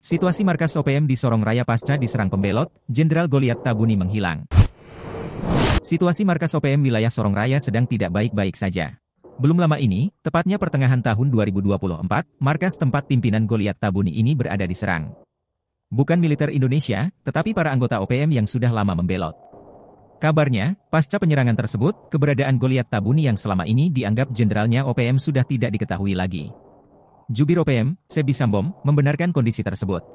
Situasi markas OPM di Sorong Raya pasca diserang pembelot, Jenderal Goliat Tabuni menghilang. Situasi markas OPM wilayah Sorong Raya sedang tidak baik-baik saja. Belum lama ini, tepatnya pertengahan tahun 2024, markas tempat pimpinan Goliat Tabuni ini berada diserang. Bukan militer Indonesia, tetapi para anggota OPM yang sudah lama membelot. Kabarnya, pasca penyerangan tersebut, keberadaan Goliat Tabuni yang selama ini dianggap jenderalnya OPM sudah tidak diketahui lagi. Jubir OPM, Sebi Sambom, membenarkan kondisi tersebut.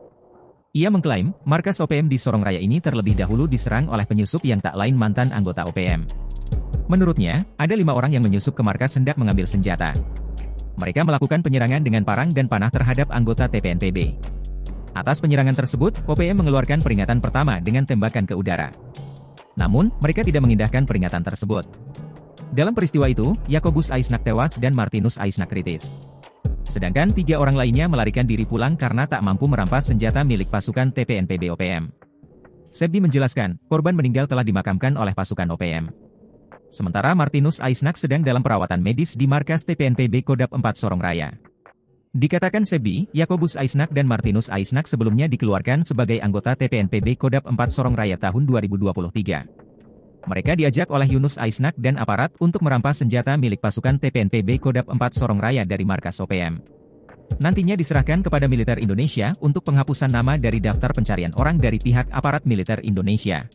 Ia mengklaim, markas OPM di Sorong Raya ini terlebih dahulu diserang oleh penyusup yang tak lain mantan anggota OPM. Menurutnya, ada 5 orang yang menyusup ke markas hendak mengambil senjata. Mereka melakukan penyerangan dengan parang dan panah terhadap anggota TPNPB. Atas penyerangan tersebut, OPM mengeluarkan peringatan pertama dengan tembakan ke udara. Namun, mereka tidak mengindahkan peringatan tersebut. Dalam peristiwa itu, Yakobus Aisnak tewas dan Martinus Aisnak kritis. Sedangkan 3 orang lainnya melarikan diri pulang karena tak mampu merampas senjata milik pasukan TPNPB OPM. Sebi menjelaskan, korban meninggal telah dimakamkan oleh pasukan OPM. Sementara Martinus Aisnak sedang dalam perawatan medis di markas TPNPB Kodap 4 Sorong Raya. Dikatakan Sebi, Yakobus Aisnak dan Martinus Aisnak sebelumnya dikeluarkan sebagai anggota TPNPB Kodap 4 Sorong Raya tahun 2023. Mereka diajak oleh Yunus Aisnak dan aparat untuk merampas senjata milik pasukan TPNPB Kodap 4 Sorong Raya dari markas OPM. Nantinya diserahkan kepada militer Indonesia untuk penghapusan nama dari daftar pencarian orang dari pihak aparat militer Indonesia.